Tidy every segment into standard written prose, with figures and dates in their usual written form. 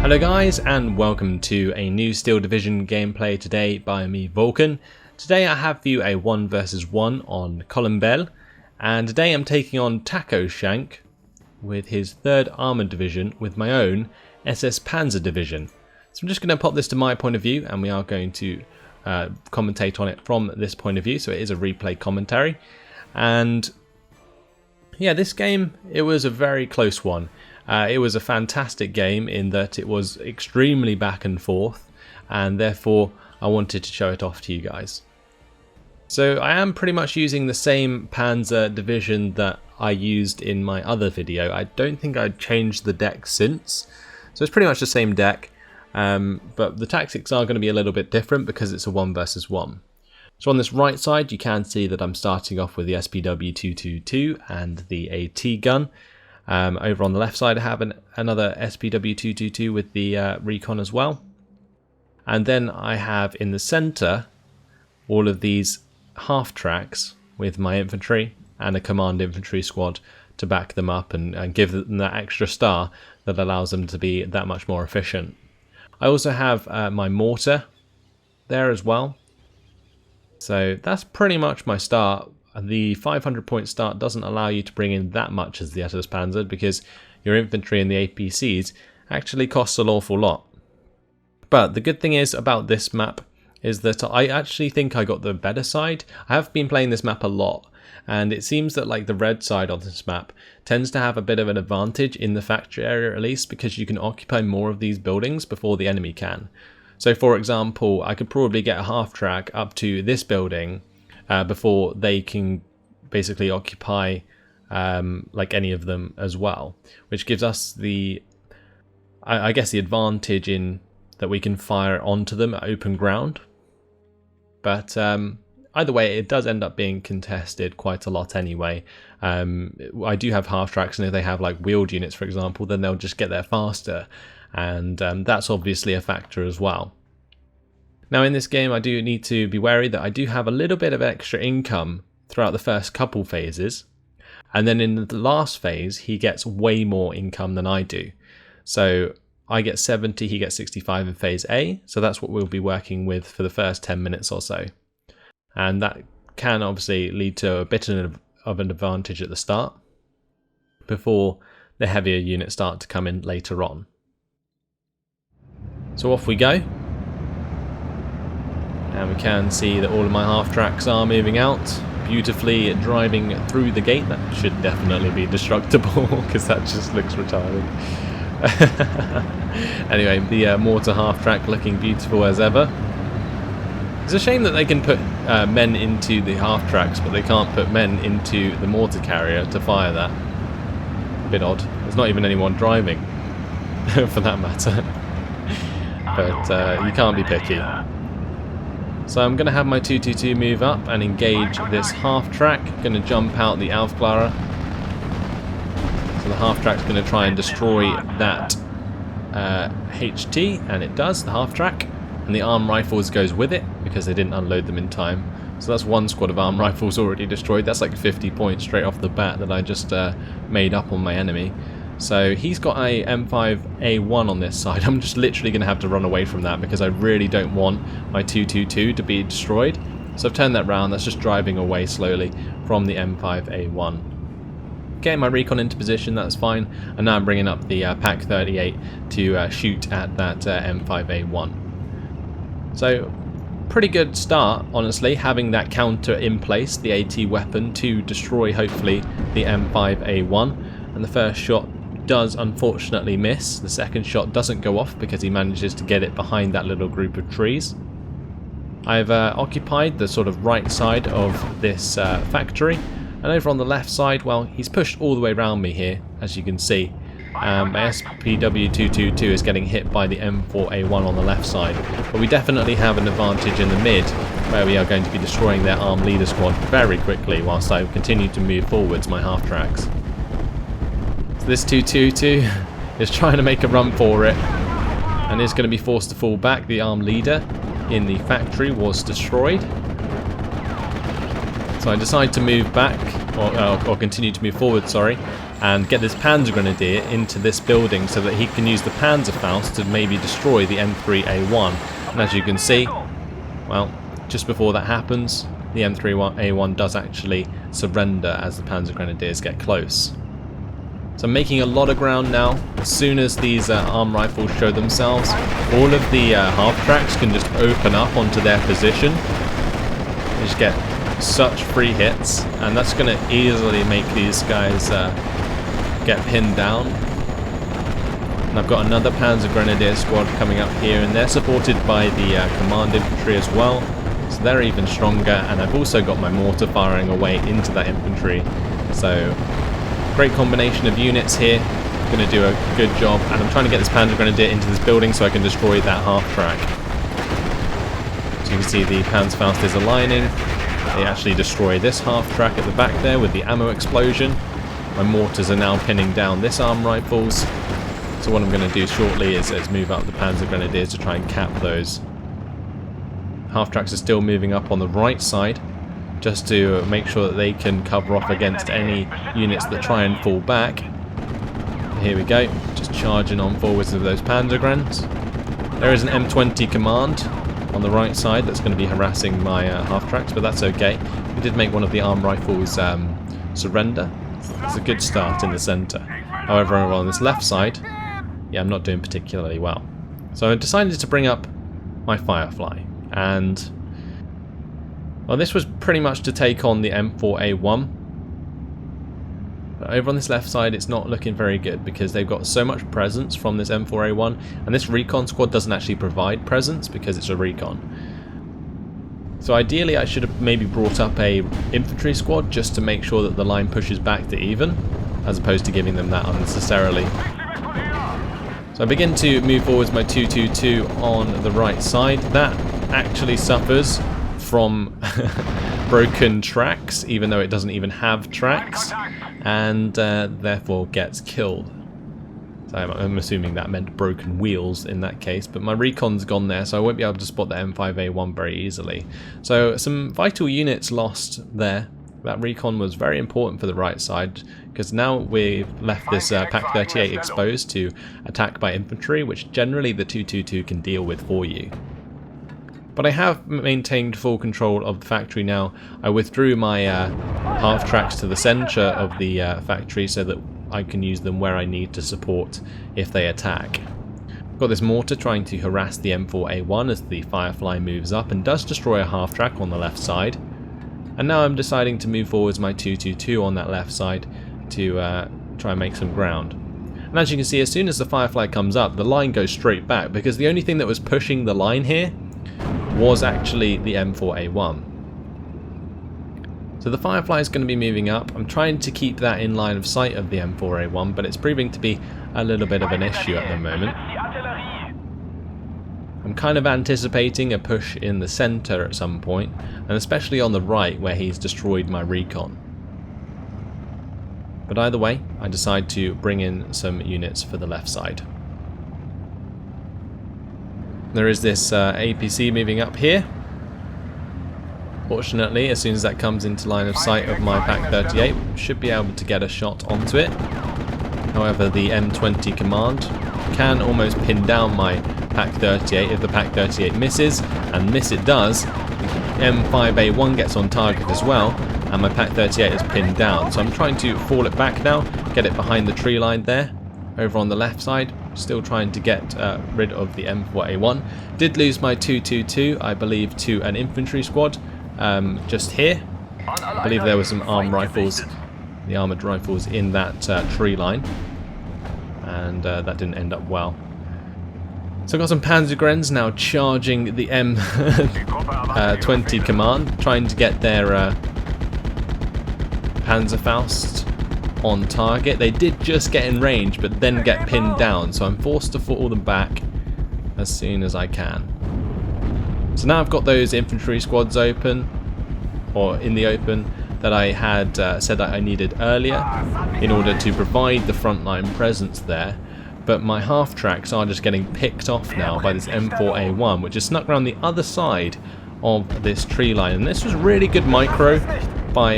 Hello guys, and welcome to a new Steel Division gameplay today by me, Vulcan. Today I have for you a 1 versus 1 on Colombelles, and today I'm taking on Tacoshank with his 3rd Armoured Division with my own SS-Panzer division. So I'm just going to pop this to my point of view, and we are going to commentate on it from this point of view, so it is a replay commentary. And yeah, this game, it was a very close one. It was a fantastic game in that it was extremely back and forth, and therefore I wanted to show it off to you guys. So I am pretty much using the same Panzer division that I used in my other video. I don't think I'd changed the deck since, so it's pretty much the same deck, but the tactics are going to be a little bit different because it's a 1 versus 1. So on this right side you can see that I'm starting off with the SPW222 and the AT gun. Over on the left side I have another SPW222 with the recon as well. And then I have in the centre all of these half tracks with my infantry and a command infantry squad to back them up and give them that extra star that allows them to be that much more efficient. I also have my mortar there as well. So that's pretty much my start. The 500 point start doesn't allow you to bring in that much as the SS-Panzer because your infantry and the APCs actually costs an awful lot. But the good thing is about this map is that I actually think I got the better side. I have been playing this map a lot, and it seems that like the red side on this map tends to have a bit of an advantage in the factory area at least, because you can occupy more of these buildings before the enemy can. So for example, I could probably get a half track up to this building before they can basically occupy like any of them as well, which gives us the, I guess, the advantage in that we can fire onto them at open ground. But either way, it does end up being contested quite a lot anyway. I do have half tracks, and if they have like wheeled units, for example, then they'll just get there faster, and that's obviously a factor as well. Now in this game I do need to be wary that I do have a little bit of extra income throughout the first couple phases, and then in the last phase he gets way more income than I do. So I get 70, he gets 65 in phase A, so that's what we'll be working with for the first 10 minutes or so. And that can obviously lead to a bit of an advantage at the start before the heavier units start to come in later on. So off we go. And we can see that all of my half tracks are moving out, beautifully driving through the gate. That should definitely be destructible because that just looks retarded. Anyway, the mortar half track looking beautiful as ever. It's a shame that they can put men into the half tracks, but they can't put men into the mortar carrier to fire that. A bit odd. There's not even anyone driving, for that matter. But you can't be picky. So I'm going to have my 222 move up and engage this half track. Going to jump out the Aufklärer. So the half track's going to try and destroy that HT, and it does, the half track. And the arm rifles goes with it because they didn't unload them in time. So that's one squad of arm rifles already destroyed. That's like 50 points straight off the bat that I just made up on my enemy. So he's got a M5A1 on this side. I'm just literally going to have to run away from that because I really don't want my 222 to be destroyed. So I've turned that round. That's just driving away slowly from the M5A1. Getting my recon into position, that's fine. And now I'm bringing up the Pak 38 to shoot at that M5A1. So pretty good start, honestly, having that counter in place, the AT weapon, to destroy hopefully the M5A1. And the first shot does unfortunately miss. The second shot doesn't go off because he manages to get it behind that little group of trees. I've occupied the sort of right side of this factory, and over on the left side, well, he's pushed all the way around me here, as you can see. My SPW222 is getting hit by the M4A1 on the left side, but we definitely have an advantage in the mid, where we are going to be destroying their armed leader squad very quickly whilst I continue to move forwards my half tracks. This 222 is trying to make a run for it and is going to be forced to fall back. The armed leader in the factory was destroyed. So I decide to move back, or continue to move forward, sorry, and get this Panzer Grenadier into this building so that he can use the Panzerfaust to maybe destroy the M3A1. And as you can see, well, just before that happens, the M3A1 does actually surrender as the Panzer Grenadiers get close. So I'm making a lot of ground now. As soon as these arm rifles show themselves, all of the half-tracks can just open up onto their position. They just get such free hits, and that's going to easily make these guys get pinned down. And I've got another Panzer Grenadier squad coming up here, and they're supported by the command infantry as well. So they're even stronger, and I've also got my mortar firing away into that infantry. So great combination of units here. I'm going to do a good job, and I'm trying to get this Panzer Grenadier into this building so I can destroy that half-track. So you can see the Panzerfaust is aligning. They actually destroy this half-track at the back there with the ammo explosion. My mortars are now pinning down this arm rifles. So what I'm going to do shortly is move up the Panzer Grenadiers to try and cap those. Half-tracks are still moving up on the right side, just to make sure that they can cover off against any units that try and fall back. Here we go, just charging on forwards with those Panzer Grens. There is an M20 command on the right side that's going to be harassing my half-tracks, but that's okay. We did make one of the arm rifles surrender. It's a good start in the centre. However, over on this left side, yeah, I'm not doing particularly well. So I decided to bring up my Firefly, and well, this was pretty much to take on the M4A1. But over on this left side, it's not looking very good because they've got so much presence from this M4A1, and this recon squad doesn't actually provide presence because it's a recon. So ideally, I should have maybe brought up a infantry squad just to make sure that the line pushes back to even, as opposed to giving them that unnecessarily. So I begin to move forwards my 222 on the right side. That actually suffers from broken tracks, even though it doesn't even have tracks, and therefore gets killed. So I'm assuming that meant broken wheels in that case, but my recon's gone there, so I won't be able to spot the M5A1 very easily. So some vital units lost there. That recon was very important for the right side, because now we've left this Pak 38 exposed to attack by infantry, which generally the 222 can deal with for you. But I have maintained full control of the factory now. I withdrew my half-tracks to the centre of the factory so that I can use them where I need to support if they attack. I've got this mortar trying to harass the M4A1 as the Firefly moves up and does destroy a half-track on the left side. And now I'm deciding to move forwards my 222 on that left side to try and make some ground. And as you can see, as soon as the Firefly comes up, the line goes straight back, because the only thing that was pushing the line here was actually the M4A1. So the Firefly is going to be moving up. I'm trying to keep that in line of sight of the M4A1, but it's proving to be a little bit of an issue at the moment. I'm kind of anticipating a push in the centre at some point, and especially on the right where he's destroyed my recon. But either way, I decide to bring in some units for the left side. There is this APC moving up here. Fortunately, as soon as that comes into line of sight of my Pak 38, should be able to get a shot onto it. However, the M20 command can almost pin down my Pak 38 if the Pak 38 misses, and miss it does. M5A1 gets on target as well, and my Pak 38 is pinned down. So I'm trying to fall it back now, get it behind the tree line there. Over on the left side, still trying to get rid of the M4A1. Did lose my 222, I believe, to an infantry squad just here. I believe there were some armed rifles, the armoured rifles in that tree line, and that didn't end up well. So I've got some Panzer Grens now charging the M20 command, trying to get their Panzerfaust on target. They did just get in range, but then get pinned down, so I'm forced to fall them back as soon as I can. So now I've got those infantry squads open, or in the open, that I had said that I needed earlier in order to provide the frontline presence there. But my half-tracks are just getting picked off now by this M4A1, which is snuck around the other side of this tree line. And this was really good micro by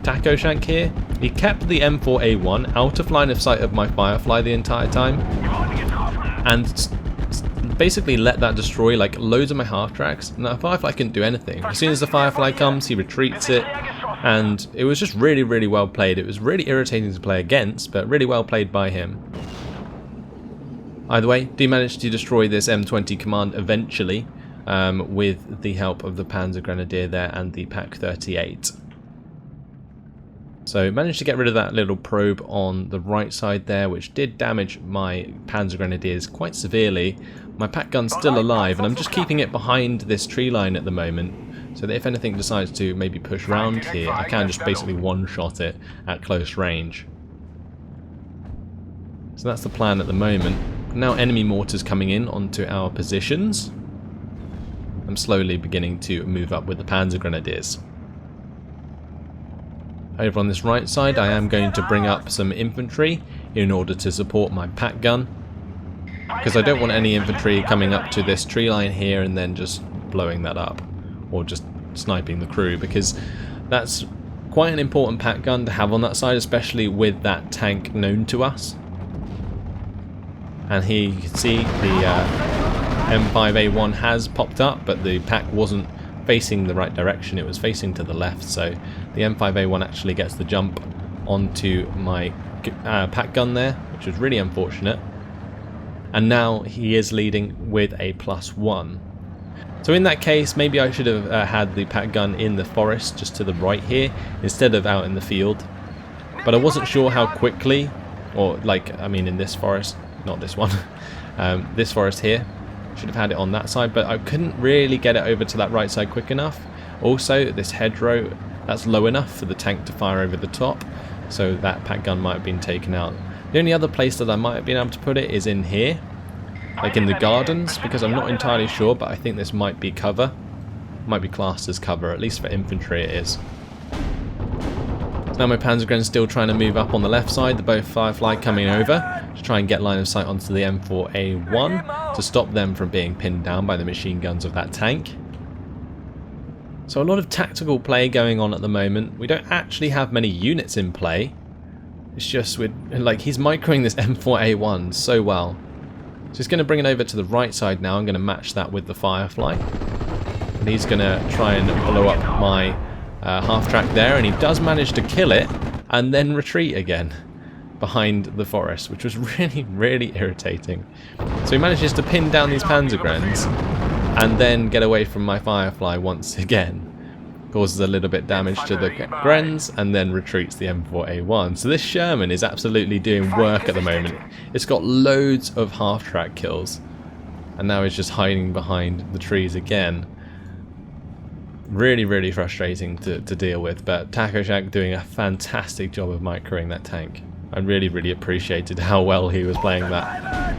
Tacoshank here. He kept the M4A1 out of line of sight of my Firefly the entire time, and basically let that destroy like loads of my half-tracks, and the Firefly couldn't do anything. As soon as the Firefly comes, he retreats it, and it was just really, really well played. It was really irritating to play against, but really well played by him. Either way, do manage to destroy this M20 command eventually, with the help of the Panzer Grenadier there and the Pak 38. So managed to get rid of that little probe on the right side there, which did damage my Panzer Grenadiers quite severely. My Pak gun's still alive, and I'm just keeping it behind this tree line at the moment, so that if anything decides to maybe push round here, I can just basically one-shot it at close range. So that's the plan at the moment. Now enemy mortars coming in onto our positions. I'm slowly beginning to move up with the Panzer Grenadiers. Over on this right side, I am going to bring up some infantry in order to support my Pak gun, because I don't want any infantry coming up to this tree line here and then just blowing that up, or just sniping the crew, because that's quite an important Pak gun to have on that side, especially with that tank known to us. And here you can see the M5A1 has popped up, but the Pak wasn't facing the right direction, it was facing to the left, so the M5A1 actually gets the jump onto my Pak gun there, which was really unfortunate. And now he is leading with a +1. So in that case, maybe I should have had the Pak gun in the forest just to the right here, instead of out in the field. But I wasn't sure how quickly, or like, I mean in this forest, not this one, this forest here. Should have had it on that side, but I couldn't really get it over to that right side quick enough. Also, this hedgerow, that's low enough for the tank to fire over the top, so that Pak gun might have been taken out. The only other place that I might have been able to put it is in here, like in the gardens, because I'm not entirely sure, but I think this might be cover. Might be classed as cover, at least for infantry it is. So now my Panzergren's still trying to move up on the left side, the both Firefly coming over to try and get line of sight onto the M4A1 to stop them from being pinned down by the machine guns of that tank. So a lot of tactical play going on at the moment. We don't actually have many units in play. It's just with, like, he's microing this M4A1 so well. So he's going to bring it over to the right side now. I'm going to match that with the Firefly. And he's going to try and blow up my half-track there, and he does manage to kill it and then retreat again behind the forest, which was really, really irritating. So he manages to pin down these Panzergrens and then get away from my Firefly once again. Causes a little bit damage to the Grens and then retreats the M4A1. So this Sherman is absolutely doing work at the moment. It's got loads of half-track kills, and now it's just hiding behind the trees again. Really, really frustrating to deal with, but Tacoshank doing a fantastic job of microing that tank. I really, really appreciated how well he was playing that.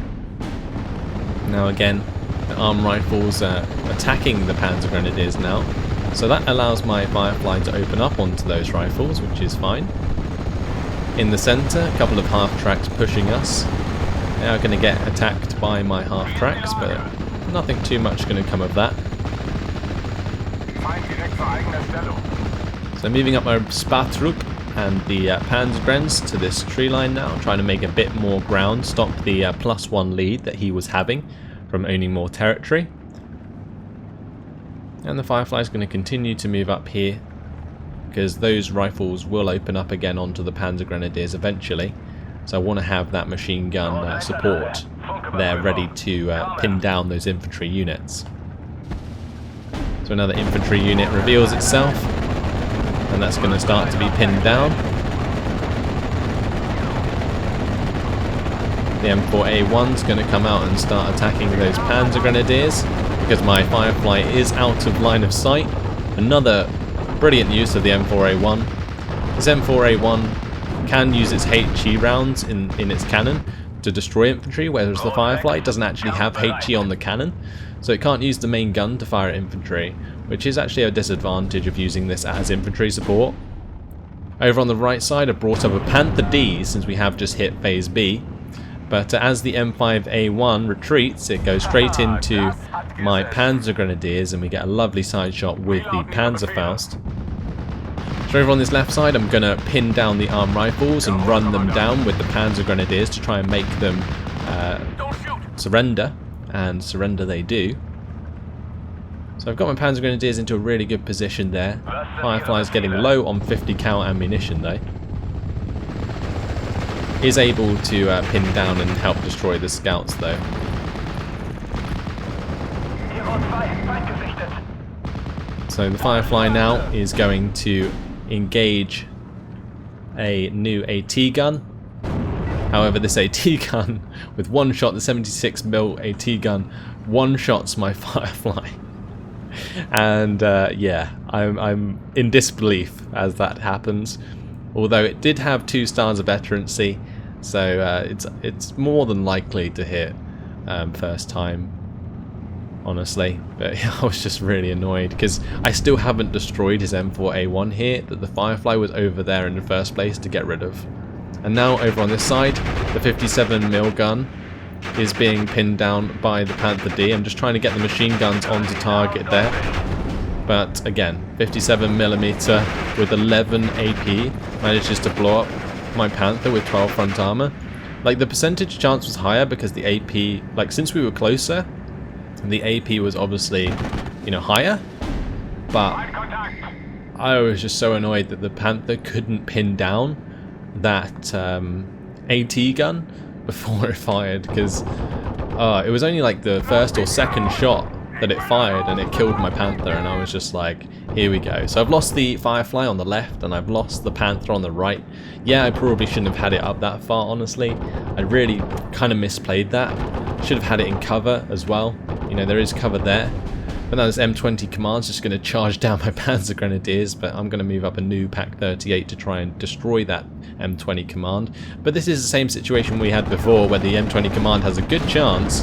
Now again, the arm rifles are attacking the Panzer Grenadiers now, so that allows my Firefly to open up onto those rifles, which is fine. In the centre, a couple of half-tracks pushing us. They are going to get attacked by my half-tracks, but nothing too much going to come of that. So moving up my Spa-Troop and the Panzergrens to this tree line now, trying to make a bit more ground, stop the +1 lead that he was having from owning more territory. And the Firefly is going to continue to move up here, because those rifles will open up again onto the Panzer Grenadiers eventually. So I want to have that machine gun support there ready to pin down those infantry units. So another infantry unit reveals itself, and that's going to start to be pinned down. The M4A1 is going to come out and start attacking those Panzer Grenadiers, because my Firefly is out of line of sight. Another brilliant use of the M4A1. This M4A1 can use its HE rounds in its cannon to destroy infantry, whereas the Firefly doesn't actually have HE on the cannon, so it can't use the main gun to fire at infantry, which is actually a disadvantage of using this as infantry support. Over on the right side, I've brought up a Panther D, since we have just hit phase B, but as the M5A1 retreats, it goes straight into my Panzer Grenadiers, and we get a lovely side shot with the Panzerfaust. So over on this left side, I'm going to pin down the arm rifles and run them down with the Panzer Grenadiers to try and make them surrender, and surrender they do. So I've got my Panzer Grenadiers into a really good position there. Firefly's getting low on 50 cal ammunition though. Is able to pin down and help destroy the scouts though. So the Firefly now is going to engage a new AT gun. However, this AT gun, with one shot, the 76mm AT gun, one-shots my Firefly. And yeah, I'm in disbelief as that happens. Although it did have 2 stars of veterancy, so it's more than likely to hit first time, honestly. But I was just really annoyed because I still haven't destroyed his M4A1 here that the Firefly was over there in the first place to get rid of. And now over on this side, the 57mm gun is being pinned down by the Panther D. I'm just trying to get the machine guns onto target there. But again, 57mm with 11 AP manages to blow up my Panther with 12 front armor. Like, the percentage chance was higher because the AP, like, since we were closer, the AP was obviously, you know, higher. But I was just so annoyed that the Panther couldn't pin down that AT gun before it fired, because it was only like the first or second shot that it fired and it killed my Panther, and I was just like, here we go. So I've lost the Firefly on the left and I've lost the Panther on the right. Yeah, I probably shouldn't have had it up that far, honestly. I really kind of misplayed that. Should have had it in cover as well. You know, there is cover there. But now this M20 command's just going to charge down my Panzer Grenadiers, but I'm going to move up a new Pak 38 to try and destroy that M20 command. But this is the same situation we had before, where the M20 command has a good chance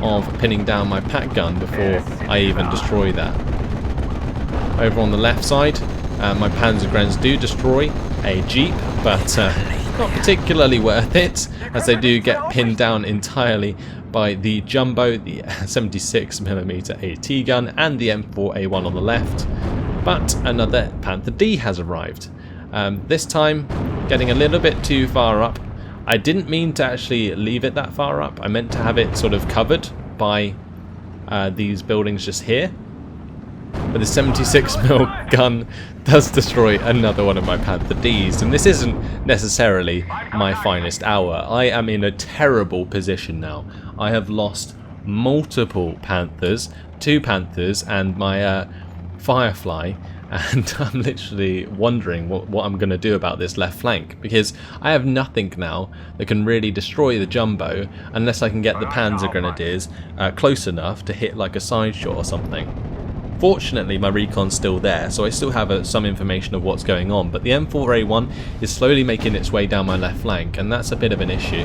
of pinning down my Pak gun before I even destroy that. Over on the left side, my Panzer Grens do destroy a Jeep, but not particularly worth it, as they do get pinned down entirely by the Jumbo, the 76mm AT gun, and the M4A1 on the left. But another Panther D has arrived. This time, getting a little bit too far up. I didn't mean to actually leave it that far up. I meant to have it sort of covered by these buildings just here. But the 76mm gun does destroy another one of my Panther Ds, and this isn't necessarily my finest hour. I am in a terrible position now. I have lost multiple Panthers, 2 Panthers, and my Firefly, and I'm literally wondering what I'm going to do about this left flank, because I have nothing now that can really destroy the Jumbo unless I can get the Panzer Grenadiers close enough to hit like a side shot or something. Fortunately, my recon's still there, so I still have some information of what's going on, but the M4A1 is slowly making its way down my left flank, and that's a bit of an issue.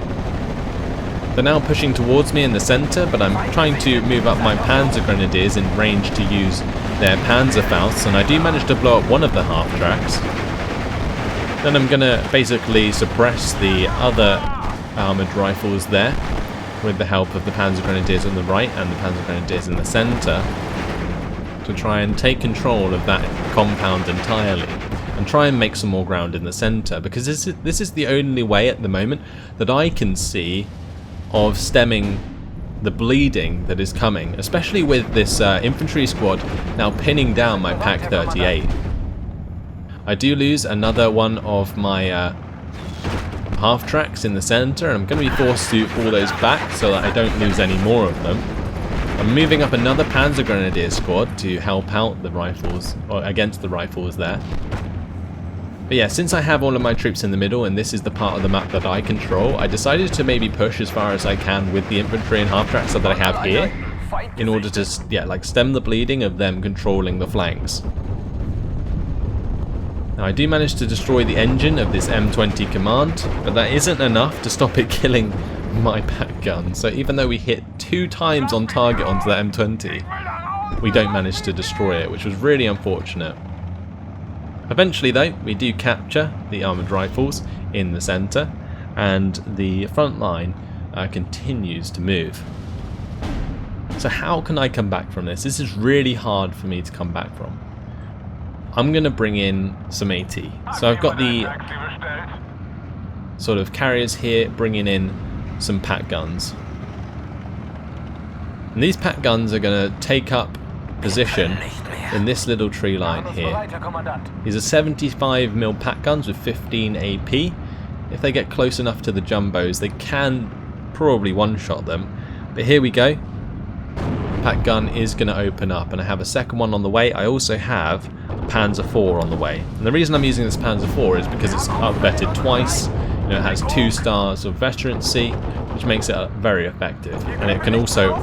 They're now pushing towards me in the centre, but I'm trying to move up my Panzer Grenadiers in range to use their Panzerfausts, and I do manage to blow up one of the half-tracks. Then I'm going to basically suppress the other armoured rifles there, with the help of the Panzer Grenadiers on the right and the Panzer Grenadiers in the centre, to try and take control of that compound entirely and try and make some more ground in the centre, because this is the only way at the moment that I can see of stemming the bleeding that is coming, especially with this infantry squad now pinning down my Pak 38. I do lose another one of my half-tracks in the centre, and I'm going to be forced to fall those back so that I don't lose any more of them. I'm moving up another Panzer Grenadier squad to help out the rifles, or against the rifles there. But yeah, since I have all of my troops in the middle and this is the part of the map that I control, I decided to maybe push as far as I can with the infantry and half-tracks that I have here, in order to, yeah, like stem the bleeding of them controlling the flanks. Now I do manage to destroy the engine of this M20 command, but that isn't enough to stop it killing my Pak gun. So even though we hit 2 times on target onto that M20, we don't manage to destroy it, which was really unfortunate. Eventually though, we do capture the armoured rifles in the centre, and the front line continues to move. So how can I come back from this? This is really hard for me to come back from. I'm going to bring in some AT. So I've got the sort of carriers here bringing in some pack guns. And these pack guns are going to take up position in this little tree line here. These are 75mm pack guns with 15 AP. If they get close enough to the jumbos, they can probably one-shot them. But here we go. Pack gun is going to open up, and I have a second one on the way. I also have a Panzer IV on the way. And the reason I'm using this Panzer IV is because it's upvetted twice. You know, it has 2 stars of veterancy, which makes it very effective. And it can also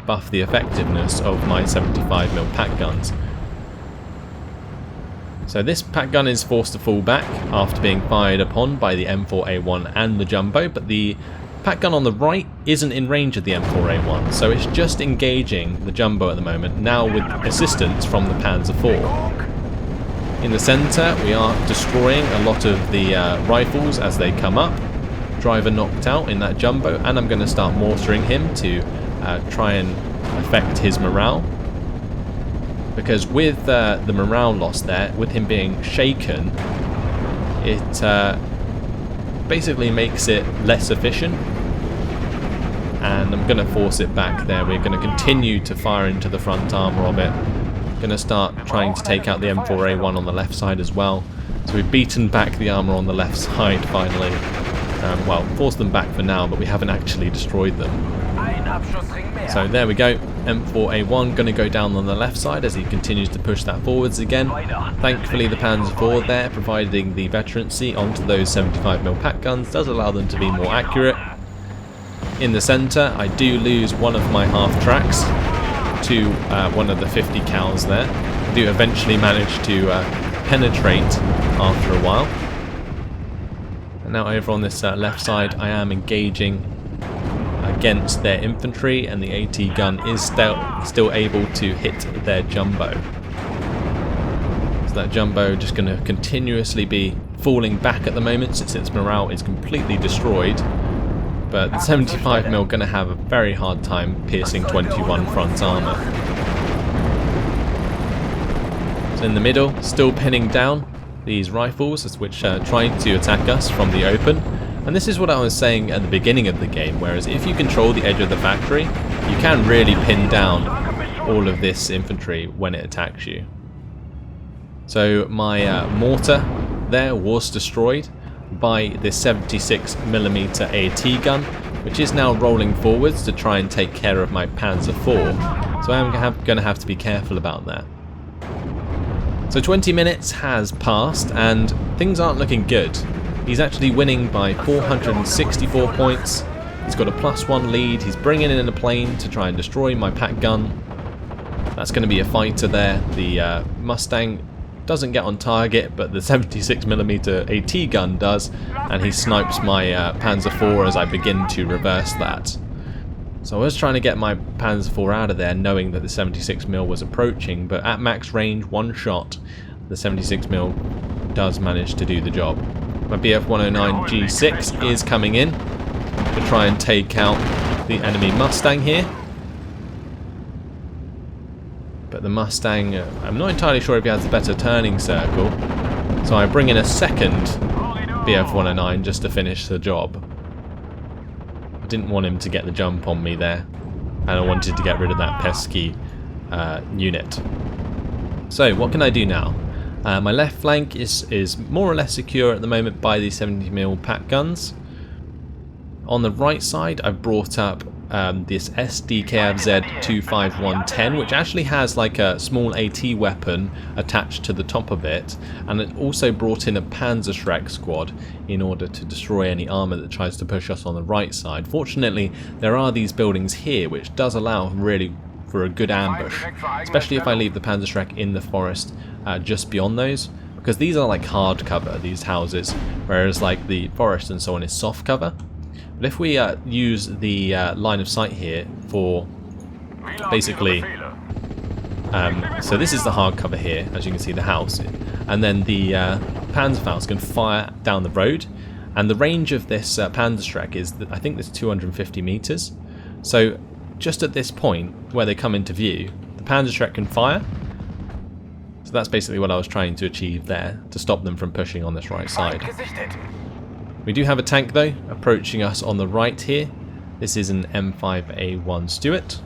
buff the effectiveness of my 75mm pack guns. So this pack gun is forced to fall back after being fired upon by the M4A1 and the jumbo, but the pack gun on the right isn't in range of the M4A1, so it's just engaging the jumbo at the moment, now with assistance from the Panzer IV. In the centre we are destroying a lot of the rifles as they come up. Driver knocked out in that jumbo, and I'm going to start mortaring him to try and affect his morale, because with the morale loss there, with him being shaken, it basically makes it less efficient, and I'm going to force it back there. We're going to continue to fire into the front armour of it. Going to start trying to take out the M4A1 on the left side as well. So we've beaten back the armour on the left side finally. Well, forced them back for now, but we haven't actually destroyed them. So there we go. M4A1 going to go down on the left side as he continues to push that forwards again. Thankfully the Panzer IV there, providing the veterancy onto those 75mm pack guns, does allow them to be more accurate. In the centre I do lose one of my half tracks to one of the 50 cals there. I do eventually manage to penetrate after a while. And now over on this left side I am engaging against their infantry, and the AT gun is still able to hit their jumbo. So that jumbo just going to continuously be falling back at the moment since its morale is completely destroyed. But the 75mm going to have a very hard time piercing 21 front armour. So in the middle, still pinning down these rifles, which are trying to attack us from the open. And this is what I was saying at the beginning of the game, whereas if you control the edge of the factory, you can really pin down all of this infantry when it attacks you. So my mortar there was destroyed by this 76mm AT gun, which is now rolling forwards to try and take care of my Panzer IV. So I'm going to have to be careful about that. So 20 minutes has passed and things aren't looking good. He's actually winning by 464 points. He's got a +1 lead. He's bringing in a plane to try and destroy my pack gun. That's going to be a fighter there. The Mustang doesn't get on target, but the 76mm AT gun does, and he snipes my Panzer IV as I begin to reverse that. So I was trying to get my Panzer IV out of there, knowing that the 76mm was approaching, but at max range, one shot, the 76mm does manage to do the job. My BF-109 G6 is coming in to try and take out the enemy Mustang here. But the Mustang, I'm not entirely sure if he has a better turning circle. So I bring in a second BF-109 just to finish the job. I didn't want him to get the jump on me there. And I wanted to get rid of that pesky unit. So what can I do now? My left flank is more or less secure at the moment by the 70mm pack guns. On the right side I've brought up this SDKFZ 25110, which actually has like a small AT weapon attached to the top of it, and it also brought in a Panzerschreck squad in order to destroy any armour that tries to push us on the right side. Fortunately there are these buildings here which does allow really for a good ambush, especially if I leave the Panzerschreck in the forest just beyond those, because these are like hard cover, these houses, whereas like the forest and so on is soft cover. But if we use the line of sight here for basically, so this is the hard cover here, as you can see, the house, and then the Panzerfaust can fire down the road, and the range of this Panzerschreck is, I think there's 250 meters. So just at this point where they come into view, the Panzerschreck can fire, So that's basically what I was trying to achieve there, to stop them from pushing on this right side. We do have a tank though, approaching us on the right here. This is an M5A1 Stuart.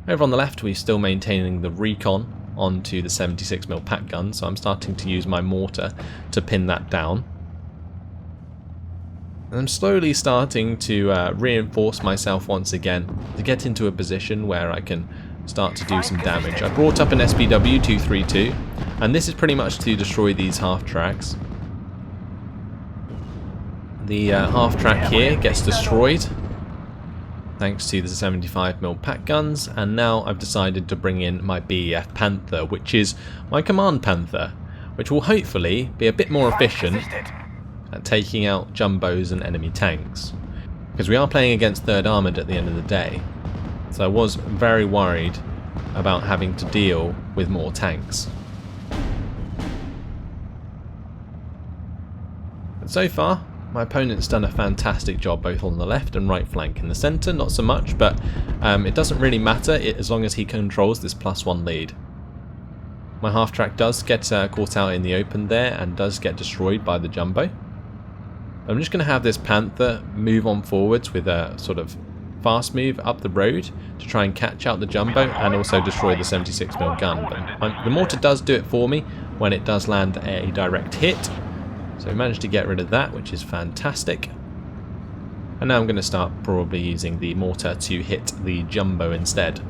Over on the left we're still maintaining the recon onto the 76mm pack gun, so I'm starting to use my mortar to pin that down. And I'm slowly starting to reinforce myself once again to get into a position where I can start to do some damage. I brought up an SPW-232, and this is pretty much to destroy these half-tracks. The half-track here gets destroyed thanks to the 75mm pack guns, and now I've decided to bring in my BEF Panther, which is my command Panther, which will hopefully be a bit more efficient at taking out jumbos and enemy tanks. Because we are playing against 3rd Armoured at the end of the day, so I was very worried about having to deal with more tanks. But so far, my opponent's done a fantastic job both on the left and right flank. In the centre, not so much, but it doesn't really matter as long as he controls this +1 lead. My half-track does get caught out in the open there and does get destroyed by the jumbo. I'm just going to have this Panther move on forwards with a sort of fast move up the road to try and catch out the jumbo and also destroy the 76mm gun. But the mortar does do it for me when it does land a direct hit. So we managed to get rid of that, which is fantastic. And now I'm going to start probably using the mortar to hit the jumbo instead.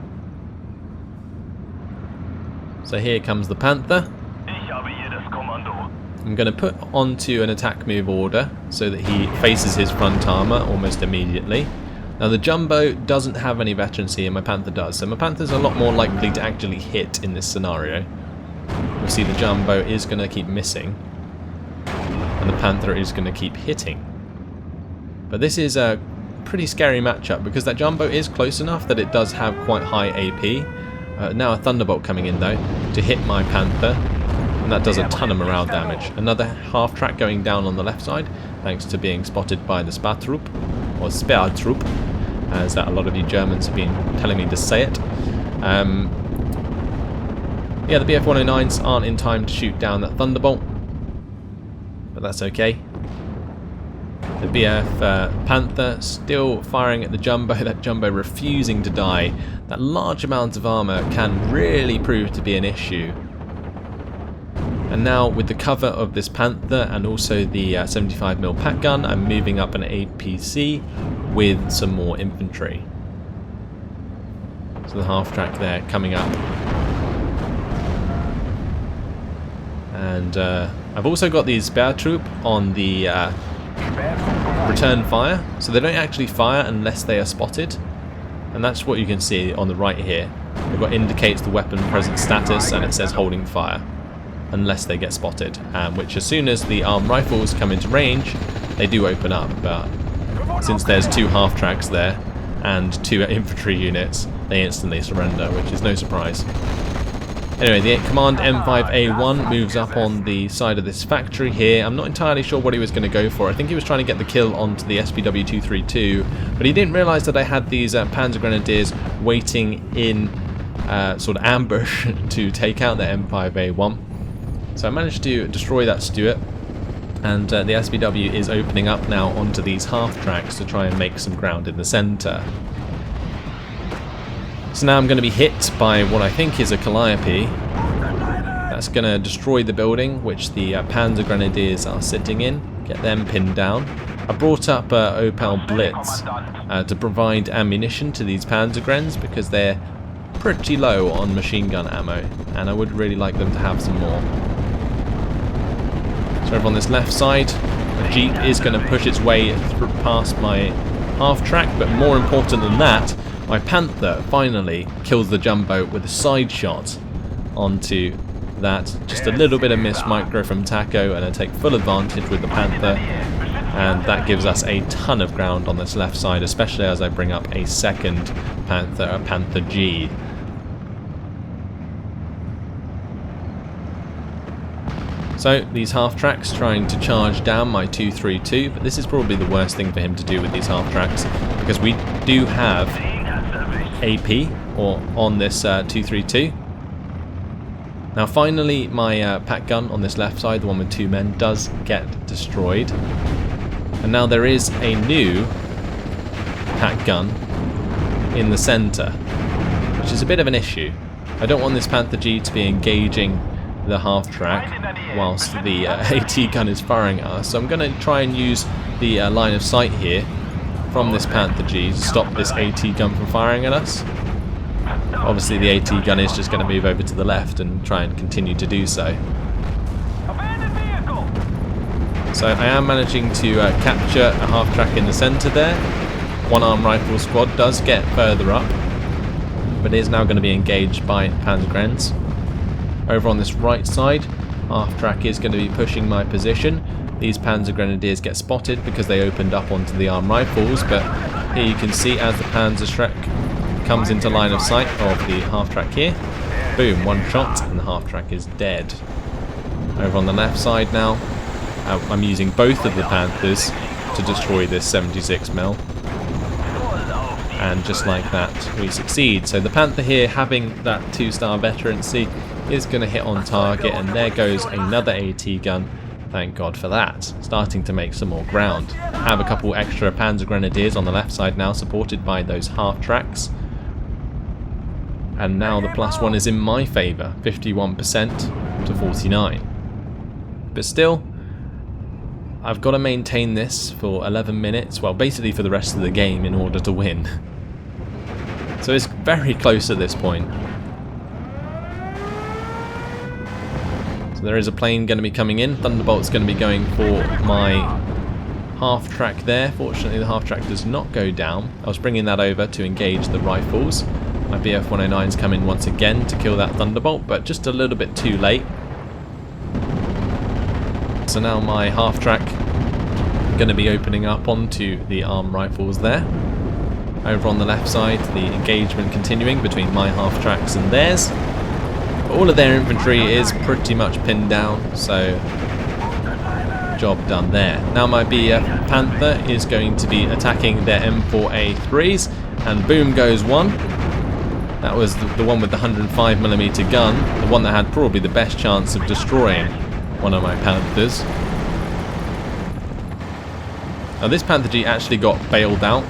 So here comes the Panther. I'm going to put onto an attack move order so that he faces his front armour almost immediately. Now the jumbo doesn't have any veterancy and my Panther does, so my Panther's a lot more likely to actually hit in this scenario. We'll see the jumbo is going to keep missing and the Panther is going to keep hitting. But this is a pretty scary matchup because that jumbo is close enough that it does have quite high AP. Now a Thunderbolt coming in though to hit my Panther, and that does a ton of morale damage. Another half-track going down on the left side thanks to being spotted by the Spartrupp, or Sperrtrupp, as a lot of you Germans have been telling me to say it. Yeah, the BF-109s aren't in time to shoot down that Thunderbolt, but that's okay. The BF Panther still firing at the jumbo, that jumbo refusing to die. That large amount of armour can really prove to be an issue. And now with the cover of this Panther and also the 75mm pack gun, I'm moving up an APC with some more infantry. So the half-track there coming up. And I've also got these Sperrtrupp on the return fire, so they don't actually fire unless they are spotted. And that's what you can see on the right here. They've got indicates the weapon present status and it says holding fire, unless they get spotted, which as soon as the armed rifles come into range, they do open up, but since there's 2 half-tracks there and 2 infantry units, they instantly surrender, which is no surprise. Anyway, the command M5A1 moves up on the side of this factory here. I'm not entirely sure what he was going to go for. I think he was trying to get the kill onto the SPW-232, but he didn't realise that I had these Panzer Grenadiers waiting in sort of ambush to take out the M5A1. So I managed to destroy that Stuart, and the SPW is opening up now onto these half-tracks to try and make some ground in the centre. So now I'm going to be hit by what I think is a Calliope. That's going to destroy the building which the Panzer Grenadiers are sitting in, get them pinned down. I brought up Opel Blitz to provide ammunition to these Panzer Grens because they're pretty low on machine gun ammo, and I would really like them to have some more. So over on this left side, the Jeep is going to push its way past my half-track, but more important than that, my Panther finally kills the jumbo with a side shot onto that. Just a little bit of missed micro from Taco, and I take full advantage with the Panther, and that gives us a ton of ground on this left side, especially as I bring up a second Panther, a Panther G. So these half-tracks trying to charge down my 232, but this is probably the worst thing for him to do with these half-tracks, because we do have AP or on this 232. Now finally my pack gun on this left side, the one with 2 men, does get destroyed. And now there is a new pack gun in the centre, which is a bit of an issue. I don't want this Panther G to be engaging the half-track whilst the AT gun is firing at us. So I'm going to try and use the line of sight here from this Panther G to stop this AT gun from firing at us. Obviously the AT gun is just going to move over to the left and try and continue to do so. So I am managing to capture a half-track in the centre there. One arm rifle squad does get further up, but is now going to be engaged by Panzergrenadiers. Over on this right side, half-track is going to be pushing my position. These Panzergrenadiers get spotted because they opened up onto the arm rifles, but here you can see as the Panzerschreck comes into line of sight of the half-track here, boom, one shot and the half-track is dead. Over on the left side now, I'm using both of the Panthers to destroy this 76mm. And just like that, we succeed. So the Panther here, having that 2-star veterancy, is going to hit on target, and there goes another AT gun. Thank God for that. Starting to make some more ground. Have a couple extra Panzergrenadiers on the left side now, supported by those half-tracks. And now the +1 is in my favour, 51% to 49. But still, I've got to maintain this for 11 minutes, well basically for the rest of the game in order to win. So it's very close at this point. So there is a plane going to be coming in. Thunderbolt's going to be going for my half-track there. Fortunately the half-track does not go down. I was bringing that over to engage the rifles. My BF-109's come in once again to kill that Thunderbolt, but just a little bit too late. So now my half-track going to be opening up onto the arm rifles there. Over on the left side, the engagement continuing between my half-tracks and theirs. But all of their infantry is pretty much pinned down, so job done there. Now my BF Panther is going to be attacking their M4A3s, and boom goes one. That was the one with the 105mm gun, the one that had probably the best chance of destroying one of my Panthers. Now this Panther G actually got bailed out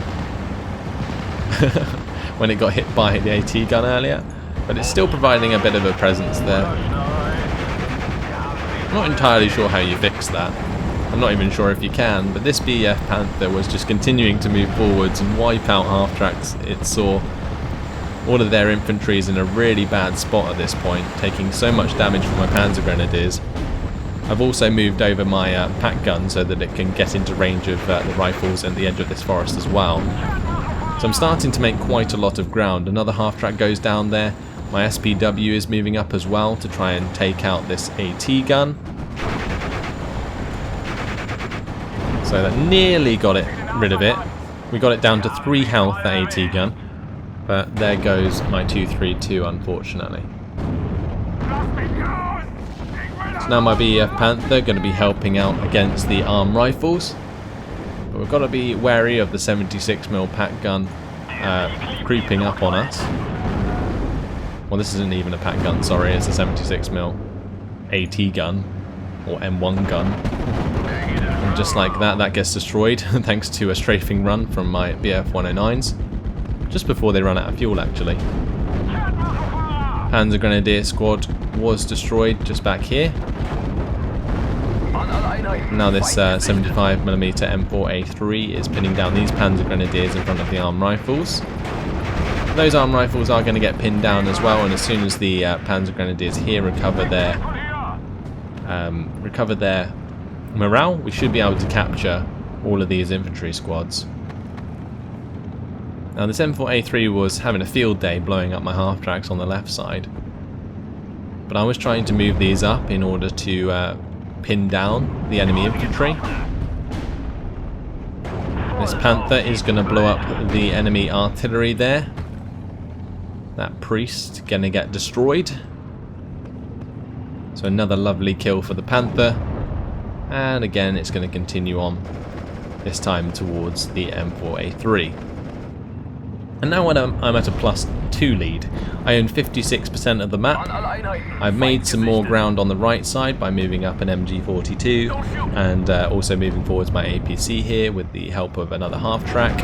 when it got hit by the AT gun earlier, but it's still providing a bit of a presence there. I'm not entirely sure how you fix that. I'm not even sure if you can, but this BF Panther was just continuing to move forwards and wipe out half-tracks. It saw all of their infantry is in a really bad spot at this point, taking so much damage from my Panzergrenadiers. I've also moved over my pack gun so that it can get into range of the rifles and the edge of this forest as well. So I'm starting to make quite a lot of ground. Another half-track goes down there. My SPW is moving up as well to try and take out this AT gun. So that nearly got rid of it. We got it down to 3 health, that AT gun. But there goes my 232, unfortunately. So now my BF Panther going to be helping out against the arm rifles. But we've got to be wary of the 76mm pack gun creeping up on us. Well, this isn't even a pack gun, sorry, it's a 76mm AT gun, or M1 gun. And just like that, that gets destroyed, thanks to a strafing run from my BF-109s. Just before they run out of fuel, actually. Panzergrenadier squad was destroyed just back here. Now this 75mm M4A3 is pinning down these Panzergrenadiers in front of the arm rifles. Those arm rifles are going to get pinned down as well, and as soon as the Panzergrenadiers here recover their morale, we should be able to capture all of these infantry squads. Now this M4A3 was having a field day blowing up my half-tracks on the left side, but I was trying to move these up in order to pin down the enemy infantry. This Panther is going to blow up the enemy artillery there. That priest going to get destroyed. So another lovely kill for the Panther, and again it's going to continue on, this time towards the M4A3. And now when I'm at a +2 lead, I own 56% of the map. I've made some more ground on the right side by moving up an MG42 and also moving forwards my APC here with the help of another half-track.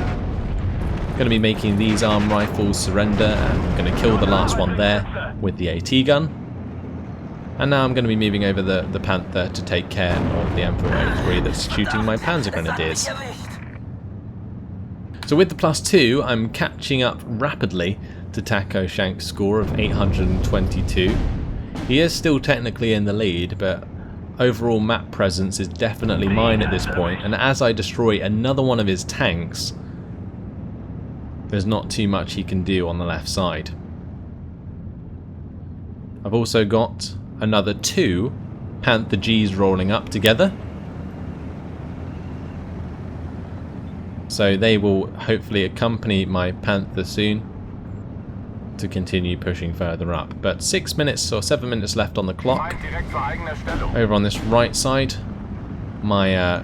Going to be making these arm rifles surrender, and I'm going to kill the last one there with the AT gun. And now I'm going to be moving over the Panther to take care of the M403 that's shooting my Panzer Grenadiers. So with the +2, I'm catching up rapidly to Tacoshank's score of 822. He is still technically in the lead, but overall map presence is definitely mine at this point, and as I destroy another one of his tanks, there's not too much he can do on the left side. I've also got another 2 Panther Gs rolling up together. So they will hopefully accompany my Panther soon to continue pushing further up. But 6 minutes or 7 minutes left on the clock. Over on this right side, my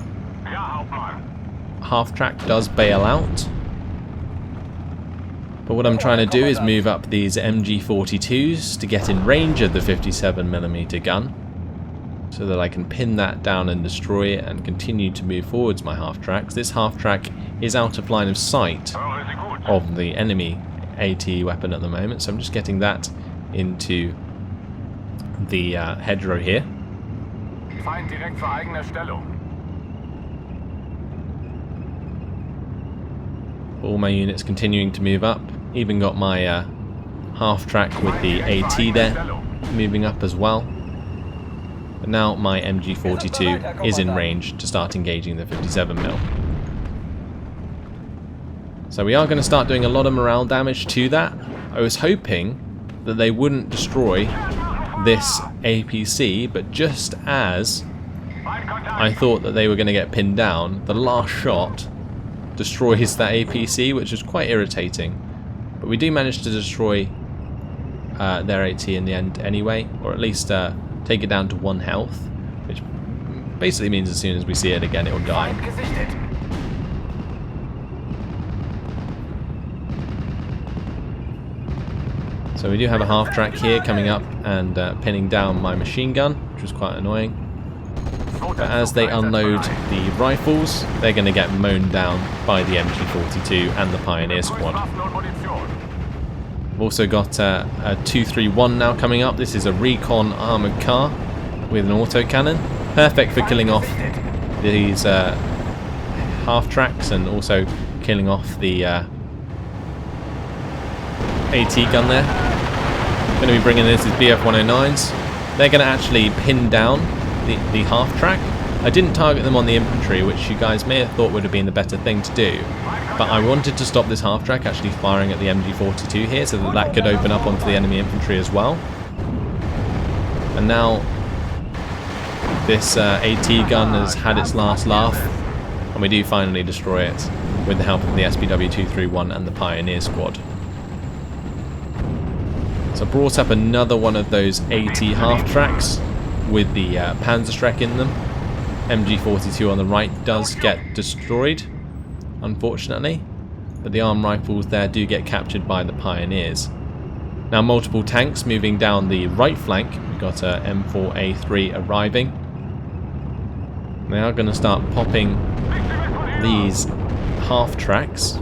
half-track does bail out. But what I'm trying to do is move up these MG42s to get in range of the 57mm gun, so that I can pin that down and destroy it and continue to move forwards my half-tracks. This half-track is out of line of sight of the enemy AT weapon at the moment, so I'm just getting that into the hedgerow here. All my units continuing to move up, even got my half-track with the AT there moving up as well. But now my MG42 is in range to start engaging the 57mm. So we are going to start doing a lot of morale damage to that. I was hoping that they wouldn't destroy this APC, but just as I thought that they were going to get pinned down, the last shot destroys that APC, which is quite irritating. But we do manage to destroy their AT in the end anyway, or at least take it down to 1 health, which basically means as soon as we see it again, it will die. So we do have a half-track here coming up and pinning down my machine gun, which was quite annoying. But as they unload the rifles, they're going to get mown down by the MG42 and the Pioneer Squad. We've also got a 231 now coming up. This is a recon armoured car with an autocannon. Perfect for killing off these half-tracks and also killing off the AT gun there. Going to be bringing this as BF-109s. They're going to actually pin down the half-track. I didn't target them on the infantry, which you guys may have thought would have been the better thing to do, but I wanted to stop this half-track actually firing at the MG42 here so that could open up onto the enemy infantry as well. And now this AT gun has had its last laugh, and we do finally destroy it with the help of the SPW-231 and the Pioneer Squad. So I brought up another one of those AT half-tracks with the Panzerstreck in them. MG42 on the right does get destroyed, unfortunately, but the arm rifles there do get captured by the Pioneers. Now multiple tanks moving down the right flank. We've got a M4A3 arriving. They are going to start popping these half-tracks.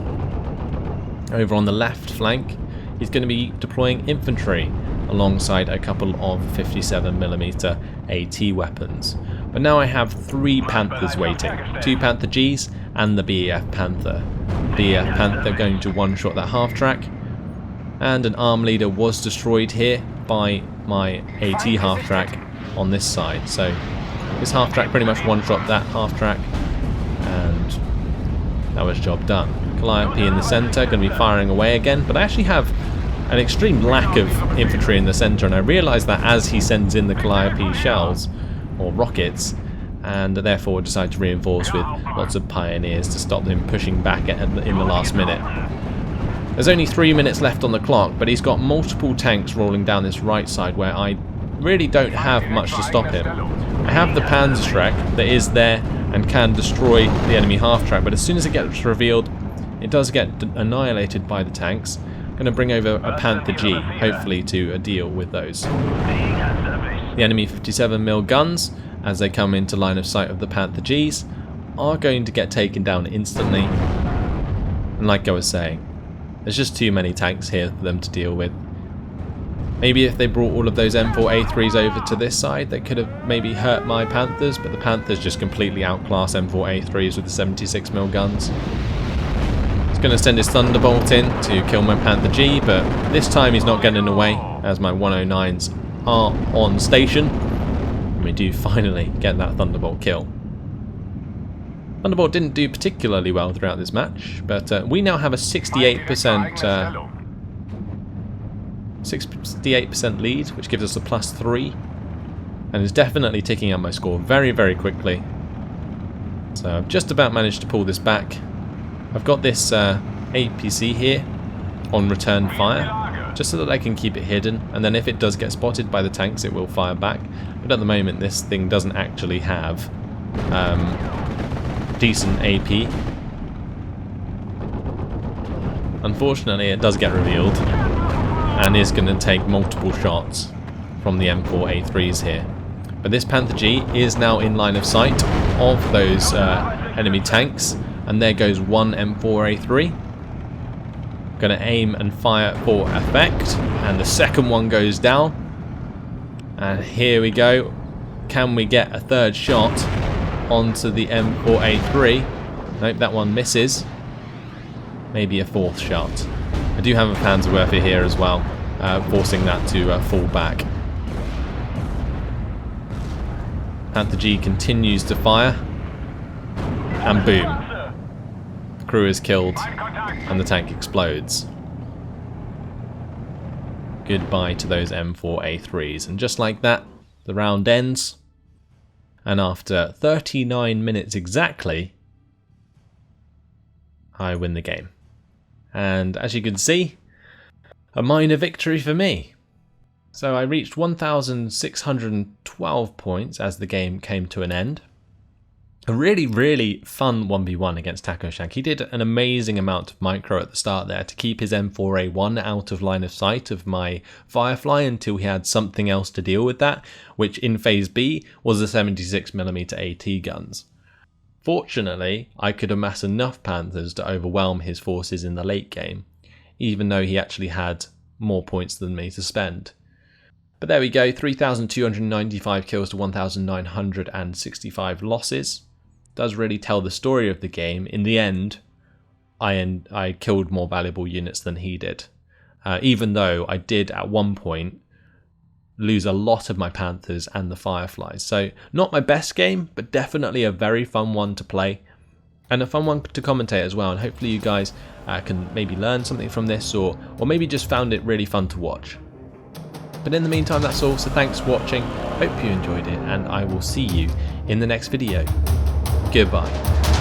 Over on the left flank, he's going to be deploying infantry alongside a couple of 57mm AT weapons. But now I have 3 Panthers waiting, 2 Panther Gs and the BEF Panther. BEF Panther going to one-shot that half-track, and an arm leader was destroyed here by my AT half-track on this side. So this half-track pretty much one-shot that half-track, and that was job done. Calliope in the centre, going to be firing away again, but I actually have an extreme lack of infantry in the centre, and I realise that as he sends in the Calliope shells, or rockets, and therefore decide to reinforce with lots of Pioneers to stop them pushing back in the last minute. There's only 3 minutes left on the clock, but he's got multiple tanks rolling down this right side where I really don't have much to stop him. I have the Panzerstreck that is there and can destroy the enemy half-track, but as soon as it gets revealed, It does get annihilated by the tanks. I'm going to bring over a Panther G, hopefully to deal with those. The enemy 57mm guns, as they come into line of sight of the Panther Gs, are going to get taken down instantly. And like I was saying, there's just too many tanks here for them to deal with. Maybe if they brought all of those M4A3s over to this side, they could have maybe hurt my Panthers, but the Panthers just completely outclass M4A3s with the 76mm guns. He's going to send his Thunderbolt in to kill my Panther G, but this time he's not getting away, as my 109s are on station. And we do finally get that Thunderbolt kill. Thunderbolt didn't do particularly well throughout this match, but we now have a 68% lead, which gives us a +3, and is definitely ticking up my score very, very quickly. So I've just about managed to pull this back. I've got this APC here on return fire, just so that I can keep it hidden, and then if it does get spotted by the tanks, it will fire back. But at the moment, this thing doesn't actually have decent AP. Unfortunately, it does get revealed, and is going to take multiple shots from the M4A3s here. But this Panther G is now in line of sight of those enemy tanks, and there goes one M4A3. Going to aim and fire for effect, and the second one goes down. And here we go. Can we get a third shot onto the M4A3? Nope, that one misses. Maybe a fourth shot. I do have a Panzerwerfer here as well, forcing that to fall back. Panther G continues to fire, and boom. The crew is killed, and the tank explodes. Goodbye to those M4A3s, and just like that, the round ends. And after 39 minutes exactly, I win the game. And as you can see, a minor victory for me. So I reached 1,612 points as the game came to an end. A really, really fun 1v1 against Tacoshank. He did an amazing amount of micro at the start there to keep his M4A1 out of line of sight of my Firefly until he had something else to deal with that, which in Phase B was the 76mm AT guns. Fortunately, I could amass enough Panthers to overwhelm his forces in the late game, even though he actually had more points than me to spend. But there we go, 3,295 kills to 1,965 losses. Does really tell the story of the game. In the end, I killed more valuable units than he did. Even though I did at one point lose a lot of my Panthers and the Fireflies. So not my best game, but definitely a very fun one to play. And a fun one to commentate as well. And hopefully you guys can maybe learn something from this, or maybe just found it really fun to watch. But in the meantime, that's all. So thanks for watching. Hope you enjoyed it, and I will see you in the next video. Goodbye.